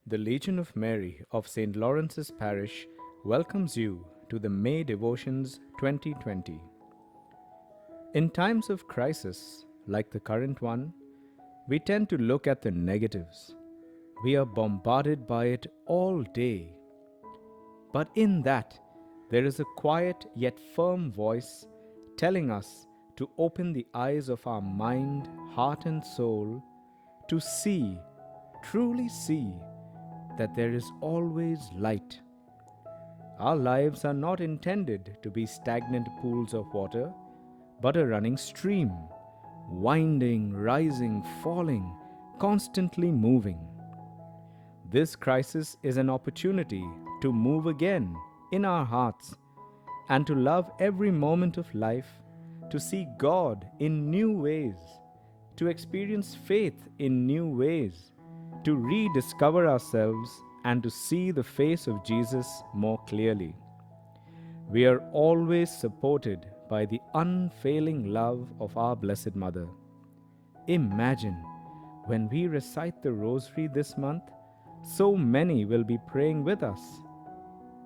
The Legion of Mary of St. Lawrence's Parish welcomes you to the May Devotions 2020. In times of crisis, like the current one, we tend to look at the negatives. We are bombarded by it all day. But in that, there is a quiet yet firm voice telling us to open the eyes of our mind, heart, and soul to see, truly see, that there is always light. Our lives are not intended to be stagnant pools of water, but a running stream, winding, rising, falling, constantly moving. This crisis is an opportunity to move again in our hearts and to love every moment of life, to see God in new ways, to experience faith in new ways, to rediscover ourselves and to see the face of Jesus more clearly. We are always supported by the unfailing love of our Blessed Mother. Imagine when we recite the Rosary this month, so many will be praying with us.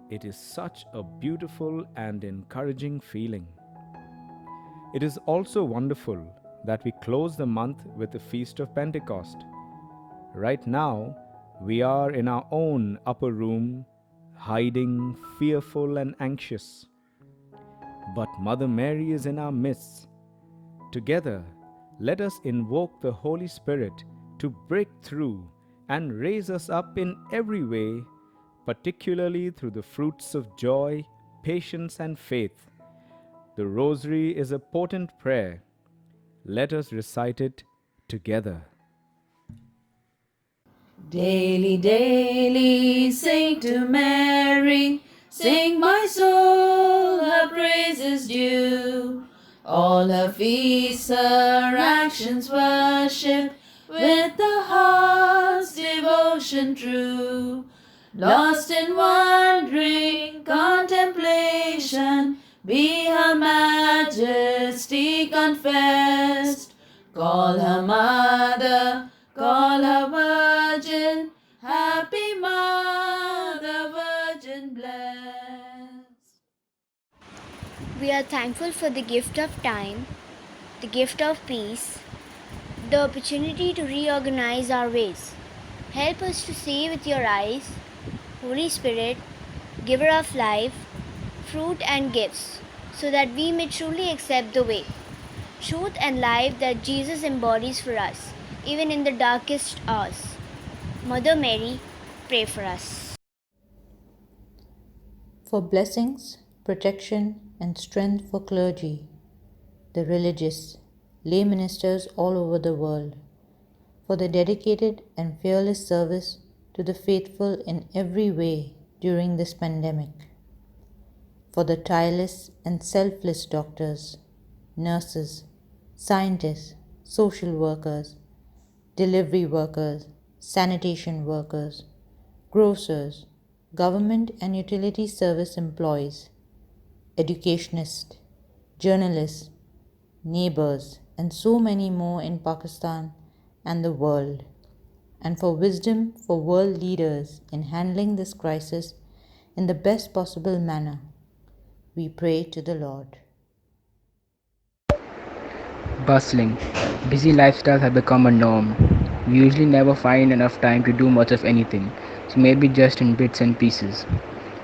It is such a beautiful and encouraging feeling. It is also wonderful that we close the month with the Feast of Pentecost. Right now, we are in our own upper room, hiding, fearful and anxious. But Mother Mary is in our midst. Together, let us invoke the Holy Spirit to break through and raise us up in every way, particularly through the fruits of joy, patience, and faith. The Rosary is a potent prayer. Let us recite it together. Daily, daily, sing to Mary, sing my soul, her praises due. All her feasts, her actions worship, with the heart's devotion true. Lost in wondering contemplation, be her majesty confessed. Call her mother, call her virgin, happy mother, virgin blessed. We are thankful for the gift of time, the gift of peace, the opportunity to reorganize our ways. Help us to see with your eyes, Holy Spirit, giver of life, fruit and gifts, so that we may truly accept the way, truth and life that Jesus embodies for us, even in the darkest hours. Mother Mary, pray for us. For blessings, protection, and strength for clergy, the religious, lay ministers all over the world, for the dedicated and fearless service to the faithful in every way during this pandemic, for the tireless and selfless doctors, nurses, scientists, social workers, delivery workers, sanitation workers, grocers, government and utility service employees, educationists, journalists, neighbors, and so many more in Pakistan and the world, and for wisdom for world leaders in handling this crisis in the best possible manner. We pray to the Lord. Bustling, busy lifestyles have become a norm. We usually never find enough time to do much of anything, so maybe just in bits and pieces.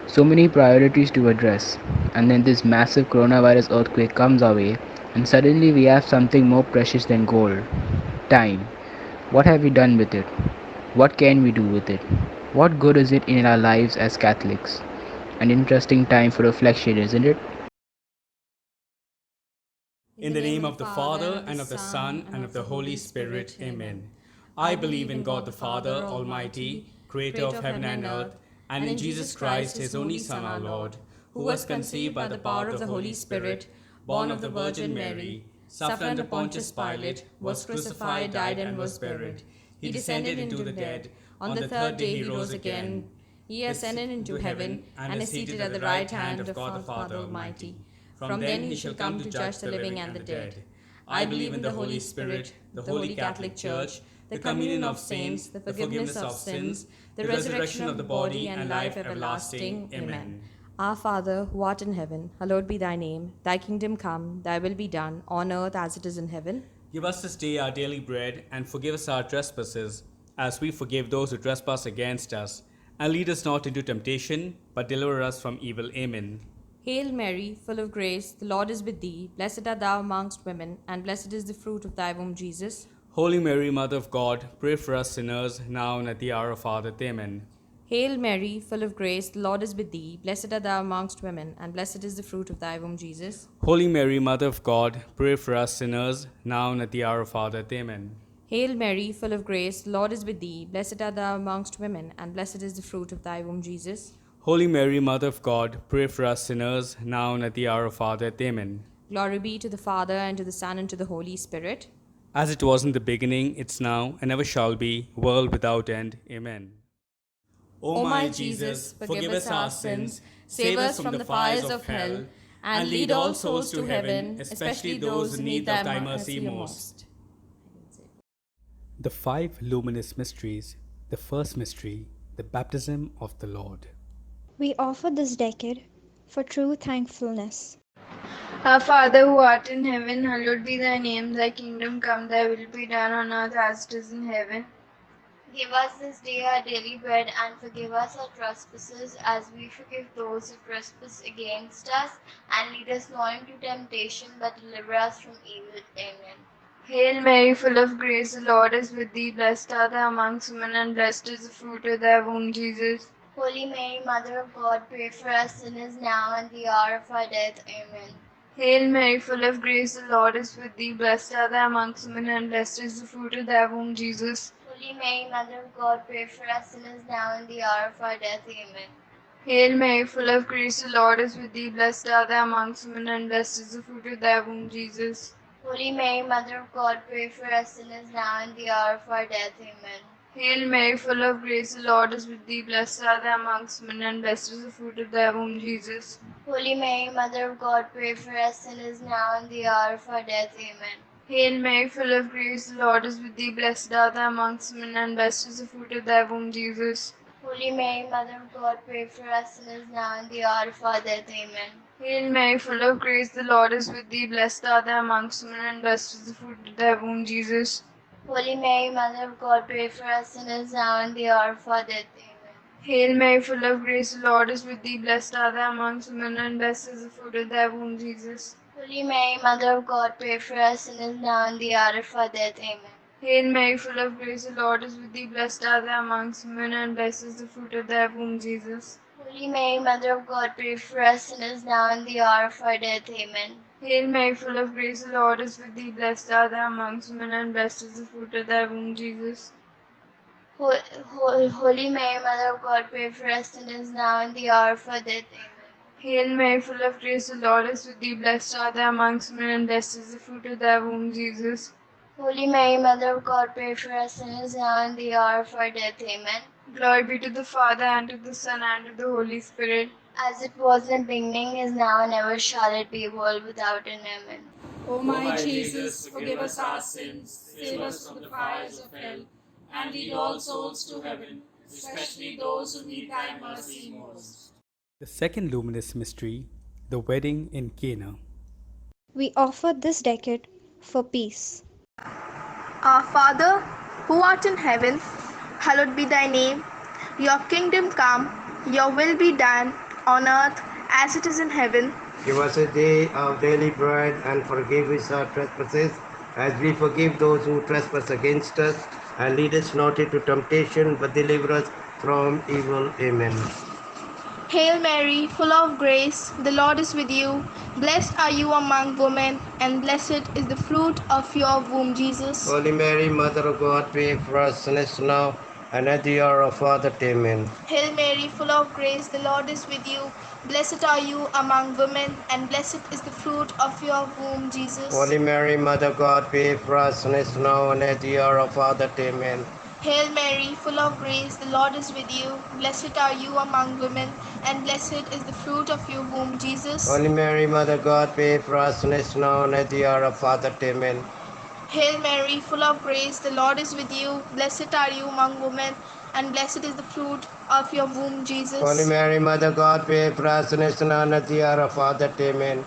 So many priorities to address, and then this massive coronavirus earthquake comes our way, and suddenly we have something more precious than gold: time. What have we done with it? What can we do with it? What good is it in our lives as Catholics? An interesting time for reflection, isn't it? In the name of the Father, and of the Son, and of the Holy Spirit. Amen. I believe in God the Father Almighty, creator of heaven and earth, and in Jesus Christ, his only Son, our Lord, who was conceived by the power of the Holy Spirit, born of the Virgin Mary, suffered under Pontius Pilate, was crucified, died, and was buried. He descended into the dead. On the third day he rose again. He ascended into heaven, and is seated at the right hand of God the Father Almighty. From then he shall come to judge the living and the dead. I believe in the Holy Spirit, the Holy Catholic Church, the communion of saints, the forgiveness of sins, the resurrection of the body, and life everlasting. Amen. Our Father, who art in heaven, hallowed be thy name. Thy kingdom come, thy will be done, on earth as it is in heaven. Give us this day our daily bread, and forgive us our trespasses, as we forgive those who trespass against us. And lead us not into temptation, but deliver us from evil. Amen. Hail Mary, full of grace, the Lord is with thee. Blessed art thou amongst women, and blessed is the fruit of thy womb, Jesus. Holy Mary, Mother of God, pray for us sinners, now and at the hour of our death. Amen. Hail Mary, full of grace, the Lord is with thee. Blessed art thou amongst women, and blessed is the fruit of thy womb, Jesus. Holy Mary, Mother of God, pray for us sinners, now and at the hour of our death. Amen. Hail Mary, full of grace, the Lord is with thee. Blessed art thou amongst women, and blessed is the fruit of thy womb, Jesus. Holy Mary, Mother of God, pray for us sinners, now and at the hour of our death. Amen. Glory be to the Father, and to the Son, and to the Holy Spirit. As it was in the beginning, it's now, and ever shall be, world without end. Amen. O my Jesus, forgive us our sins, save us from the fires of hell, and lead all souls to heaven, especially those who need of thy mercy most. The five luminous mysteries. The first mystery, the baptism of the Lord. We offer this decade for true thankfulness. Our Father who art in heaven, hallowed be thy name. Thy kingdom come, thy will be done on earth as it is in heaven. Give us this day our daily bread, and forgive us our trespasses, as we forgive those who trespass against us. And lead us not into temptation, but deliver us from evil. Amen. Hail Mary, full of grace, the Lord is with thee. Blessed art thou amongst women, and blessed is the fruit of thy womb, Jesus. Holy Mary, Mother of God, pray for us sinners now and the hour of our death. Amen. Hail Mary, full of grace, the Lord is with thee. Blessed art thou amongst women, and blessed is the fruit of thy womb, Jesus. Holy Mary, Mother of God, pray for us sinners now and the hour of our death. Amen. Hail Mary, full of grace, the Lord is with thee. Blessed art thou amongst women, and blessed is the fruit of thy womb, Jesus. Holy Mary, Mother of God, pray for us sinners now and the hour of our death. Amen. Hail Mary, full of grace, the Lord is with thee. Blessed art thou amongst women, and blessed is the fruit of thy womb, Jesus. Holy Mary, Mother of God, pray for us sinners now and the hour of our death. Amen. Hail Mary, full of grace, the Lord is with thee. Blessed art thou amongst women, and blessed is the fruit of thy womb, Jesus. Holy Mary, Mother of God, pray for us sinners now and the hour of our death. Amen. Hail Mary, full of grace, the Lord is with thee. Blessed art thou amongst women, and blessed is the fruit of thy womb, Jesus. Holy Mary, Mother of God, pray for us sinners now and the hour of our death. Amen. Hail Mary, full of grace, the Lord is with thee. Blessed art thou amongst women, and blessed is the fruit of thy womb, Jesus. Holy Mary, Mother of God, pray for us sinners now and the hour of our death. Amen. Hail Mary, full of grace, the Lord is with thee. Blessed art thou amongst women, and blessed is the fruit of thy womb, Jesus. Holy Mary, Mother of God, pray for us sinners now and the hour of our death. Amen. Hail Mary, full of grace, the Lord is with thee. Blessed art thou amongst women, and blessed is the fruit of thy womb, Jesus. Holy Mary, Mother of God, pray for us sinners now and the hour of our death. Amen. Hail Mary, full of grace, the Lord is with thee. Blessed art thou amongst women, and blessed is the fruit of thy womb, Jesus. Holy Mary, Mother of God, pray for us sinners now and the hour of our death. Amen. Glory be to the Father, and to the Son, and to the Holy Spirit. As it was in the beginning, is now, and ever shall it be, world without end. Amen. O my Jesus, forgive us our sins, save us from the fires of hell, and lead all souls to heaven, especially those who need thy mercy most. The second luminous mystery, the wedding in Cana. We offer this decade for peace. Our Father, who art in heaven, hallowed be thy name. Your kingdom come, your will be done, on earth as it is in heaven. Give us a day our daily bread, and forgive us our trespasses, as we forgive those who trespass against us. And lead us not into temptation, but deliver us from evil. Amen. Hail Mary, full of grace, the Lord is with you. Blessed are you among women, and blessed is the fruit of your womb, Jesus. Holy Mary, Mother of God, pray for us sinners now and at the hour of our death. Amen. Hail Mary, full of grace, the Lord is with you. Blessed are you among women, and blessed is the fruit of your womb, Jesus. Holy Mary, Mother of God, pray for us sinners now and at the hour of our death. Amen. Hail Mary, full of grace, the Lord is with you. Blessed are you among women, and blessed is the fruit of your womb, Jesus. Holy Mary, Mother of God, pray for us sinners now and at the hour of our death. Amen. Hail Mary, full of grace, the Lord is with you. Blessed are you among women, and blessed is the fruit of your womb, Jesus. Holy Mary, Mother of God, pray for us sinners now and at the hour of our death. Amen.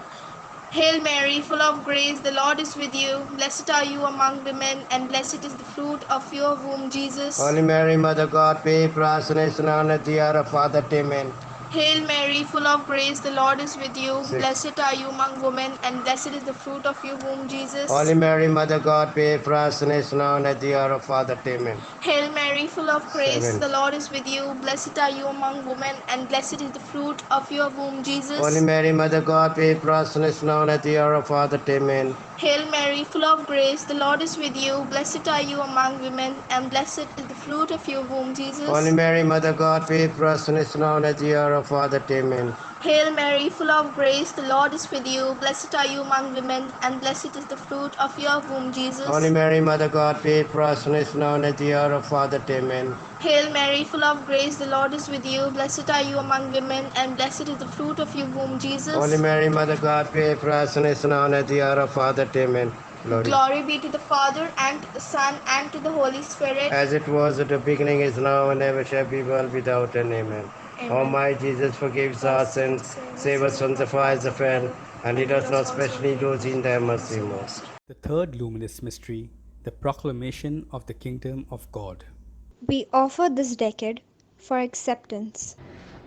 Hail Mary, full of grace, the Lord is with you. Blessed are you among women, and blessed is the fruit of your womb, Jesus. Holy Mary, Mother of God, pray for us sinners now and at the hour of our death. Amen. Hail Mary, full of grace, the Lord is with you. Blessed are you among women, and blessed is the fruit of your womb, Jesus. Holy Mary, Mother of God, pray for us sinners now and at the hour of our death. Amen. Hail Mary, full of grace, 7. the Lord is with you. Blessed are you among women, and blessed is the fruit of your womb, Jesus. Holy Mary, Mother of God, pray for us sinners now and at the hour of our death. Amen. Hail Mary, full of grace, the Lord is with you. Blessed are you among women, and blessed is the fruit of your womb, Jesus. Holy Mary, Mother of God, pray for us sinners now and at the hour of our death. Amen. Hail Mary, full of grace, the Lord is with you. Blessed are you among women, and blessed is the fruit of your womb, Jesus. Holy Mary, Mother of God, pray for us sinners now and at the hour of our death. Amen. Hail Mary, full of grace, the Lord is with you. Blessed are you among women, and blessed is the fruit of your womb, Jesus. Holy Mary, Mother of God, pray for us sinners now and at the hour of our death. Amen. Glory be to the Father, and to the Son, and to the Holy Spirit. As it was at the beginning, is now, and ever shall be, world without end. Amen. Amen. O my Jesus, forgive us our sins, save us from the fires of hell, and lead us not especially those in thy mercy most. The third luminous mystery, the proclamation of the kingdom of God. We offer this decade for acceptance.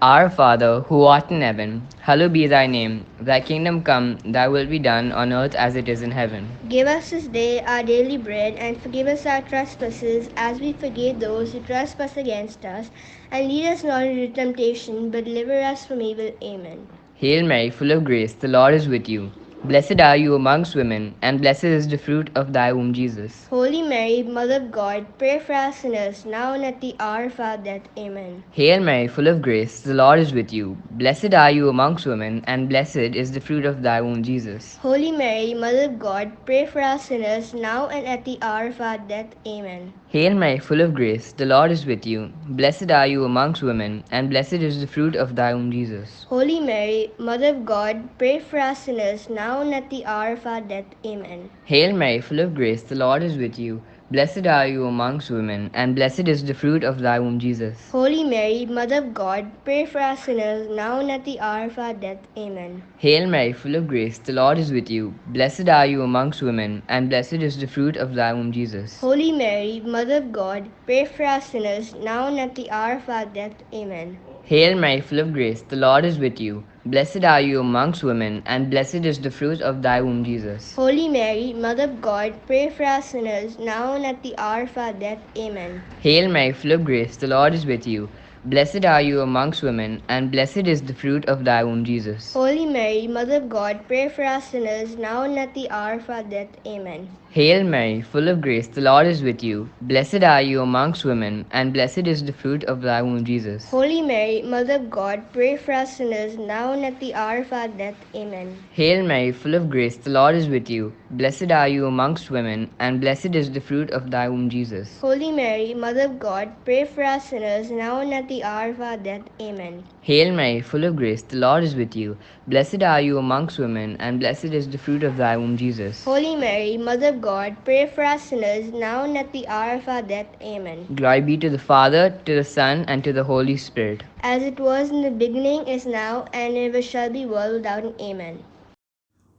Our Father, who art in heaven, hallowed be thy name. Thy kingdom come, thy will be done on earth as it is in heaven. Give us this day our daily bread, and forgive us our trespasses, as we forgive those who trespass against us. And lead us not into temptation, but deliver us from evil. Amen. Hail Mary, full of grace, the Lord is with you. Blessed are you amongst women, and blessed is the fruit of thy womb, Jesus. Holy Mary, Mother of God, pray for us sinners, now and at the hour of our death. Amen. Hail Mary, full of grace, the Lord is with you. Blessed are you amongst women, and blessed is the fruit of thy womb, Jesus. Holy Mary, Mother of God, pray for us sinners, now and at the hour of our death. Amen. Hail Mary, full of grace, the Lord is with you. Blessed are you amongst women, and blessed is the fruit of thy womb, Jesus. Holy Mary, Mother of God, pray for us sinners, now and at the hour of our death. Amen. Hail Mary, full of grace, the Lord is with you. Blessed are you amongst women, and blessed is the fruit of thy womb, Jesus. Holy Mary, Mother of God, pray for us sinners, now and at the hour of our death. Amen. Hail Mary, full of grace, the Lord is with you. Blessed are you amongst women, and blessed is the fruit of thy womb, Jesus. Holy Mary, Mother of God, pray for us sinners, now and at the hour of our death. Amen. Hail Mary, full of grace, the Lord is with you. Blessed are you amongst women, and blessed is the fruit of thy womb, Jesus. Holy Mary, Mother of God, pray for us sinners, now and at the hour of our death. Amen. Hail Mary, full of grace, the Lord is with you. Blessed are you amongst women, and blessed is the fruit of thy womb, Jesus. Holy Mary, Mother of God, pray for us sinners, now and at the hour of our death. Amen. Hail Mary, full of grace, the Lord is with you. Blessed are you amongst women, and blessed is the fruit of thy womb, Jesus. Holy Mary, Mother of God, pray for us sinners, now and at the hour of our death. Amen. Hail Mary, full of grace, the Lord is with you. Blessed are you amongst women, and blessed is the fruit of thy womb, Jesus. Holy Mary, Mother of God, pray for us sinners, now and at the hour of our death. Amen. Hail Mary, full of grace, the Lord is with you. Blessed are you amongst women, and blessed is the fruit of thy womb, Jesus. Holy Mary, Mother of God, pray for us sinners, now and at the hour of our death. Amen. Glory be to the Father, to the Son, and to the Holy Spirit. As it was in the beginning, is now, and ever shall be, world without end. Amen.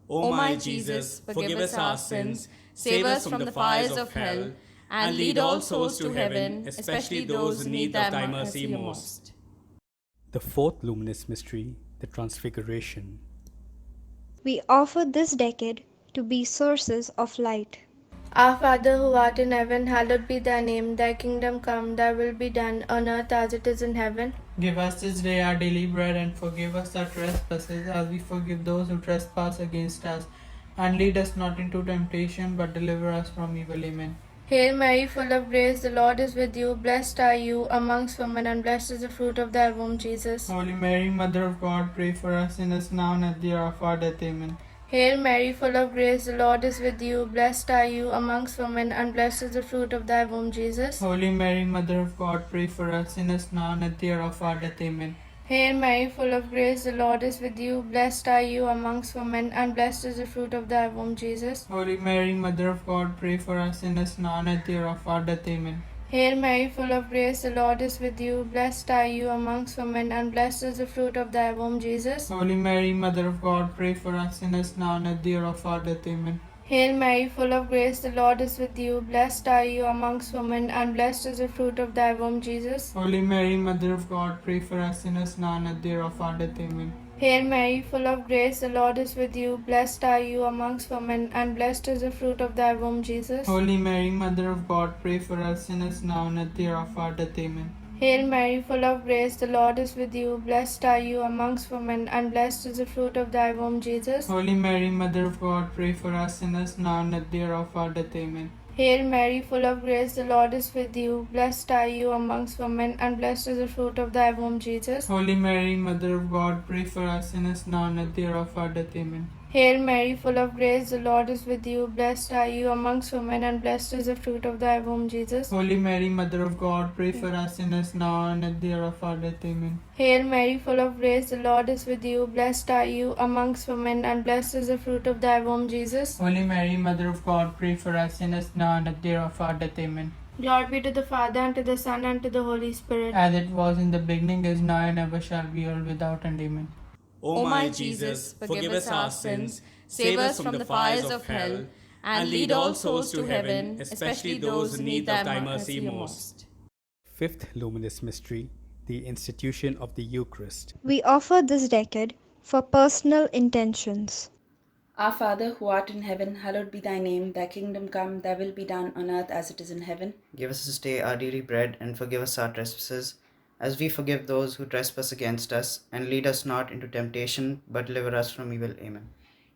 O my Jesus, forgive us our sins, save us from the fires of hell, and lead all souls to heaven, especially those who need of thy mercy most. The fourth luminous mystery, the Transfiguration. We offer this decade to be sources of light. Our Father who art in heaven, hallowed be thy name. Thy kingdom come, thy will be done on earth as it is in heaven. Give us this day our daily bread, and forgive us our trespasses, as we forgive those who trespass against us. And lead us not into temptation, but deliver us from evil. Amen. Hail Mary, full of grace, the Lord is with you. Blessed are you amongst women, and blessed is the fruit of thy womb, Jesus. Holy Mary, Mother of God, pray for us sinners now and at the hour of our death. Amen. Hail Mary, full of grace, the Lord is with you. Blessed are you amongst women, and blessed is the fruit of thy womb, Jesus. Holy Mary, Mother of God, pray for us sinners now and at the hour of our death. Amen. Hail Mary, full of grace, the Lord is with you. Blessed are you amongst women, and blessed is the fruit of thy womb, Jesus. Holy Mary, Mother of God, pray for us sinners now and at the hour of our death. Amen. Hail Mary, full of grace, the Lord is with you. Blessed are you amongst women, and blessed is the fruit of thy womb, Jesus. Holy Mary, Mother of God, pray for us sinners now and at the hour of our death. Amen. Hail Mary, full of grace, the Lord is with you. Blessed are you amongst women, and blessed is the fruit of thy womb, Jesus. Holy Mary, Mother of God, pray for us sinners now and at the hour of our death. Amen. Hail Mary, full of grace, the Lord is with you. Blessed are you amongst women, and blessed is the fruit of thy womb, Jesus. Holy Mary, Mother of God, pray for us sinners now and at the hour of our death. Amen. Hail Mary, full of grace, the Lord is with you. Blessed are you amongst women, and blessed is the fruit of thy womb, Jesus. Holy Mary, Mother of God, pray for us sinners now and at the hour of our death. Amen. Hail Mary, full of grace, the Lord is with you. Blessed are you amongst women, and blessed is the fruit of thy womb, Jesus. Holy Mary, Mother of God, pray for us sinners now and at the hour of our death. Amen. Hail Mary, full of grace, the Lord is with you. Blessed are you amongst women, and blessed is the fruit of thy womb, Jesus. Holy Mary, Mother of God, pray for us sinners now and at the hour of our death. Amen. Hail Mary, full of grace, the Lord is with you. Blessed are you amongst women, and blessed is the fruit of thy womb, Jesus. Holy Mary, Mother of God, pray for us sinners now and at the hour of our death. Amen. Glory be to the Father, and to the Son, and to the Holy Spirit. As it was in the beginning, is now, and ever shall be, world without end. Amen. O my Jesus, forgive us our sins, save us from the fires of hell, and lead all souls to heaven, especially those in need of thy mercy most. Fifth luminous mystery, the institution of the Eucharist. We offer this decade for personal intentions. Our Father, who art in heaven, hallowed be thy name. Thy kingdom come, thy will be done on earth as it is in heaven. Give us this day our daily bread, and forgive us our trespasses, as we forgive those who trespass against us. And lead us not into temptation, but deliver us from evil. Amen.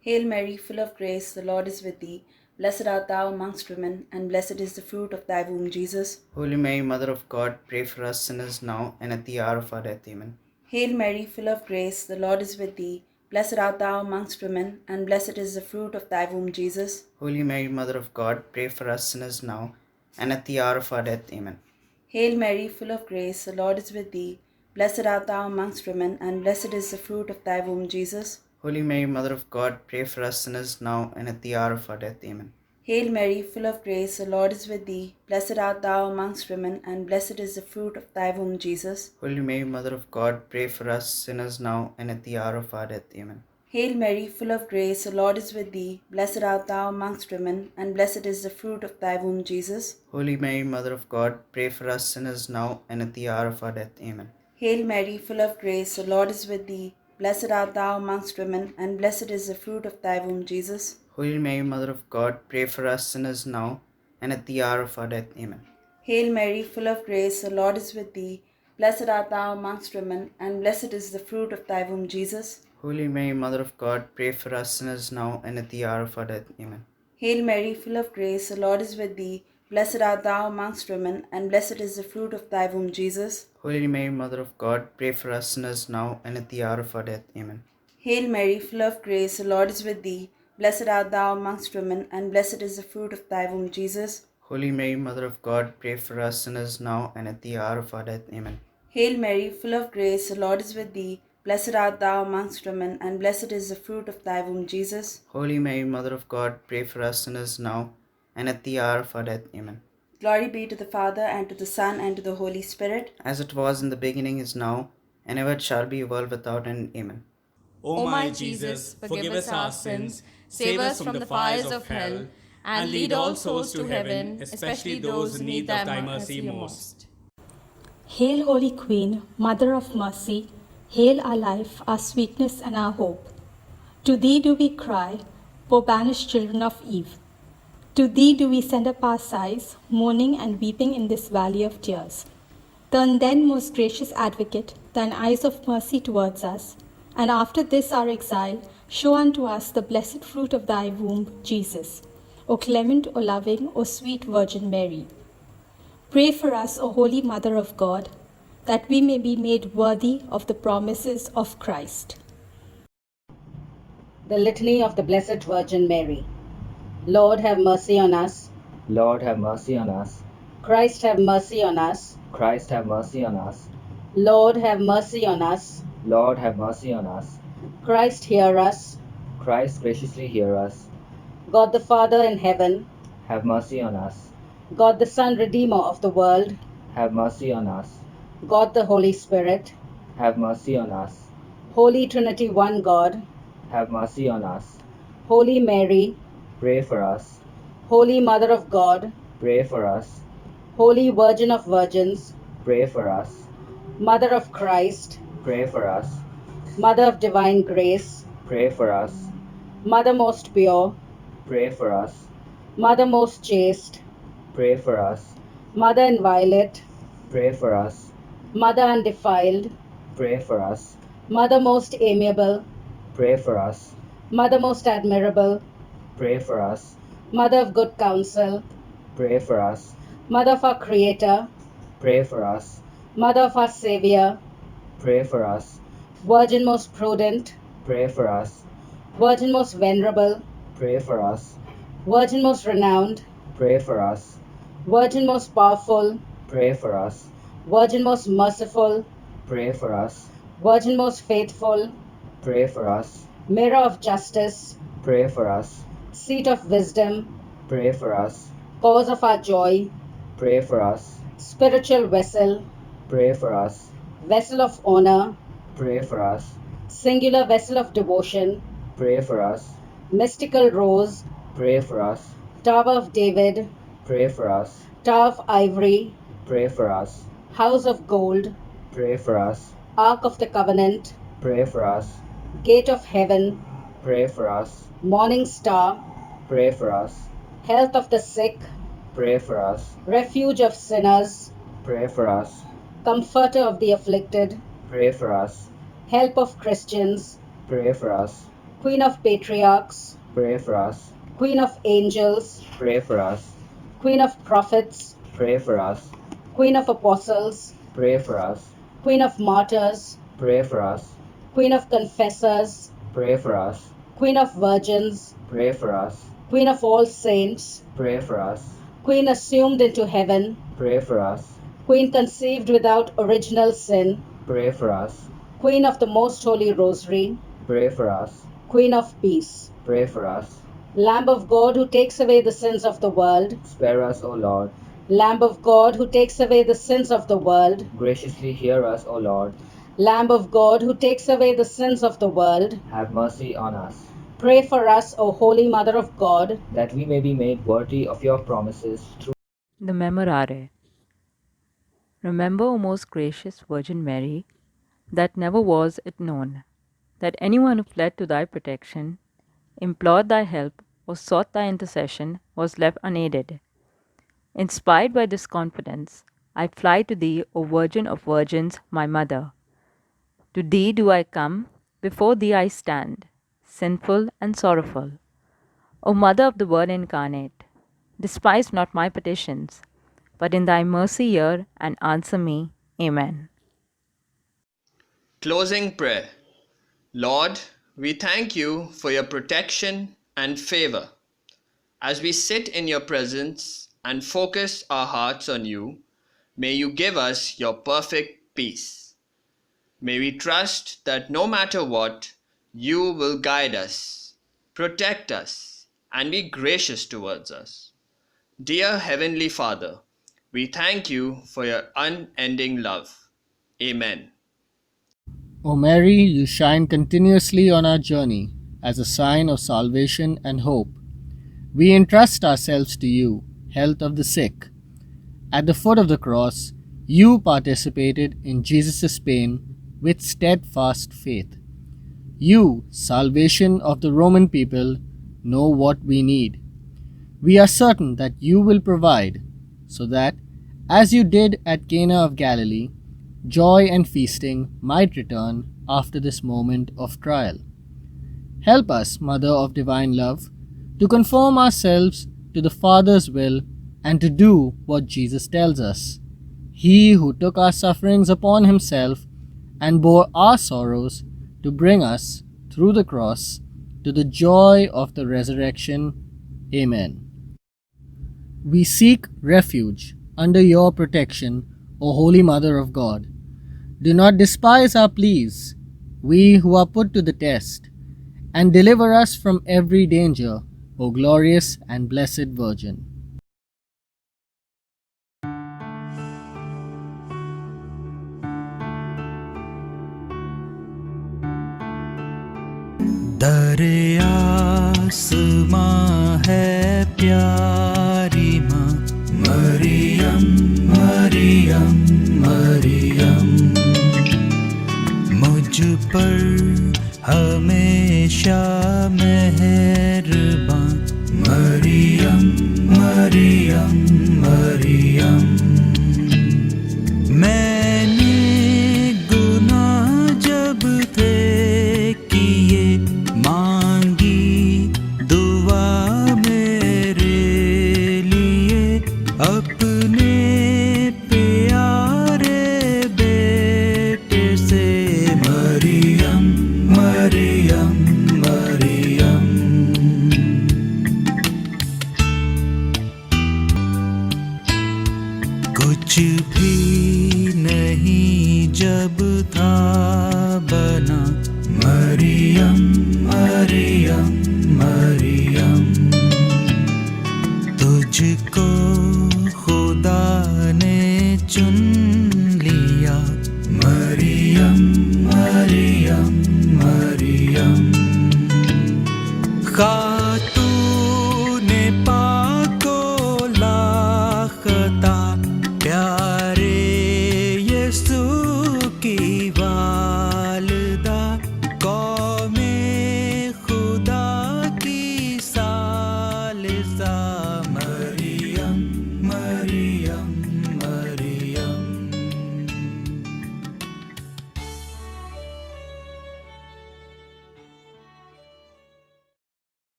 Hail Mary, full of grace, the Lord is with thee. Blessed art thou amongst women, and blessed is the fruit of thy womb, Jesus. Holy Mary, Mother of God, pray for us sinners now and at the hour of our death. Amen. Hail Mary, full of grace, the Lord is with thee. Blessed art thou amongst women, and blessed is the fruit of thy womb, Jesus. Holy Mary, Mother of God, pray for us sinners now and at the hour of our death. Amen. Hail Mary, full of grace, the Lord is with thee. Blessed art thou amongst women, and blessed is the fruit of thy womb, Jesus. Holy Mary, Mother of God, pray for us sinners now and at the hour of our death. Amen. Hail Mary, full of grace, the Lord is with thee. Blessed art thou amongst women, and blessed is the fruit of thy womb, Jesus. Holy Mary, Mother of God, pray for us sinners now and at the hour of our death. Amen. Hail Mary, full of grace, the Lord is with thee. Blessed art thou amongst women, and blessed is the fruit of thy womb, Jesus. Holy Mary, Mother of God, pray for us sinners now and at the hour of our death. Amen. Hail Mary, full of grace, the Lord is with thee. Blessed art thou amongst women, and blessed is the fruit of thy womb, Jesus. Holy Mary, Mother of God, pray for us sinners now and at the hour of our death. Amen. Hail Mary, full of grace, the Lord is with thee. Blessed art thou amongst women, and blessed is the fruit of thy womb, Jesus. Holy Mary, Mother of God, pray for us sinners now and at the hour of our death. Amen. Hail Mary, full of grace, the Lord is with thee. Blessed art thou amongst women, and blessed is the fruit of thy womb, Jesus. Holy Mary, Mother of God, pray for us sinners now and at the hour of our death. Amen. Hail Mary, full of grace, the Lord is with thee. Blessed art thou amongst women, and blessed is the fruit of thy womb, Jesus. Holy Mary, Mother of God, pray for us sinners now and at the hour of our death. Amen. Hail Mary, full of grace, the Lord is with thee. Blessed art thou amongst women, and blessed is the fruit of thy womb, Jesus. Holy Mary, Mother of God, pray for us sinners now and at the hour of our death. Amen. Glory be to the Father, and to the Son, and to the Holy Spirit. As it was in the beginning, is now, and ever it shall be, world without end. Amen. O my Jesus, forgive us our sins, save us from the fires of hell, and lead all souls to heaven, especially those in need of thy mercy most. Hail, Holy Queen, Mother of Mercy, hail our life, our sweetness, and our hope. To thee do we cry, poor banished children of Eve. To thee do we send up our sighs, mourning and weeping in this valley of tears. Turn then, most gracious Advocate, thine eyes of mercy towards us, and after this our exile, show unto us the blessed fruit of thy womb, Jesus. O clement, O loving, O sweet Virgin Mary. Pray for us, O Holy Mother of God, that we may be made worthy of the promises of Christ. The Litany of the Blessed Virgin Mary. Lord, have mercy on us. Lord, have mercy on us. Christ, have mercy on us. Christ, have mercy on us. Lord, have mercy on us. Lord, have mercy on us. Christ, hear us. Christ, graciously hear us. God the Father in heaven, Have mercy on us. God the Son, Redeemer of the world, Have mercy on us. God the Holy Spirit, Have mercy on us. Holy Trinity, one God, Have mercy on us. Holy Mary, Pray for us. Holy Mother of God, Pray for us. Holy Virgin of Virgins, Pray for us. Mother of Christ, Pray for us. Mother of Divine Grace, Pray for us. Mother most pure, Pray for us. Mother most chaste, Pray for us. Mother inviolate, Pray for us. Mother undefiled, Pray for us. Mother most amiable, Pray for us. Mother most admirable, Pray for us. Mother of good counsel, Pray for us. Mother of our Creator, Pray for us. Mother of our Savior, Pray for us. Virgin most prudent, Pray for us. Virgin most venerable, Pray for us. Virgin most renowned, Pray for us. Virgin most powerful, Pray for us. Virgin most merciful, Pray for us. Virgin most faithful, Pray for us. Mirror of justice, Pray for us. Seat of wisdom, Pray for us. Cause of our joy, Pray for us. Spiritual vessel, Pray for us. Vessel of honor, Pray for us. Singular vessel of devotion, Pray for us. Mystical rose, Pray for us. Tower of David, Pray for us. Tower of ivory, Pray for us. House of gold, Pray for us. Ark of the covenant, Pray for us. Gate of heaven, Pray for us. Morning star, Pray for us. Health of the sick, Pray for us. Refuge of sinners, Pray for us. Comforter of the afflicted, Pray for us. Help of Christians, Pray for us. Queen of patriarchs, Pray for us. Queen of angels, Pray for us. Queen of prophets, Pray for us. Queen of apostles, Pray for us. Queen of martyrs, Pray for us. Queen of confessors, Pray for us. Queen of virgins, Pray for us. Queen of all saints, Pray for us. Queen assumed into heaven, Pray for us. Queen conceived without original sin, Pray for us. Queen of the most holy rosary, Pray for us. Queen of peace, Pray for us. Lamb of God who takes away the sins of the world, Spare us, O Lord. Lamb of God who takes away the sins of the world, Graciously hear us, O Lord. Lamb of God who takes away the sins of the world, Have mercy on us, pray for us, O Holy Mother of God, that we may be made worthy of your promises through The Memorare. Remember, O most gracious Virgin Mary, that never was it known that anyone who fled to thy protection, implored thy help, or sought thy intercession was left unaided. Inspired by this confidence, I fly to thee, O Virgin of Virgins, my Mother. To thee do I come, before thee I stand, sinful and sorrowful. O Mother of the Word incarnate, despise not my petitions, but in thy mercy hear and answer me. Amen. Closing prayer. Lord, we thank you for your protection and favor. As we sit in your presence and focus our hearts on you, may you give us your perfect peace. May we trust that no matter what, you will guide us, protect us, and be gracious towards us. Dear Heavenly Father, we thank you for your unending love. Amen. O Mary, you shine continuously on our journey as a sign of salvation and hope. We entrust ourselves to you, health of the sick. At the foot of the cross, you participated in Jesus' pain with steadfast faith. You, salvation of the Roman people, know what we need. We are certain that you will provide, so that, as you did at Cana of Galilee, joy and feasting might return after this moment of trial. Help us, Mother of Divine Love, to conform ourselves to the Father's will and to do what Jesus tells us. He who took our sufferings upon himself and bore our sorrows to bring us, through the cross, to the joy of the resurrection. Amen. We seek refuge under your protection, O Holy Mother of God. Do not despise our pleas, we who are put to the test, and deliver us from every danger, O glorious and blessed Virgin. दरे आसमां है प्यारी माँ मरियम मरियम मरियम, मुझ पर हमेशा मेहरबान मरियम मरियम मरियम। मैंने गुनाह जब थे किए मांगी दुआ मेरे लिए, अपने प्यारे बेटे से मरियम मरियम मरियम। कुछ भी नहीं जब था बना मरियम मरियम मरियम, तुझको खुदा ने चुन लिया मरियम मरियम मरियम।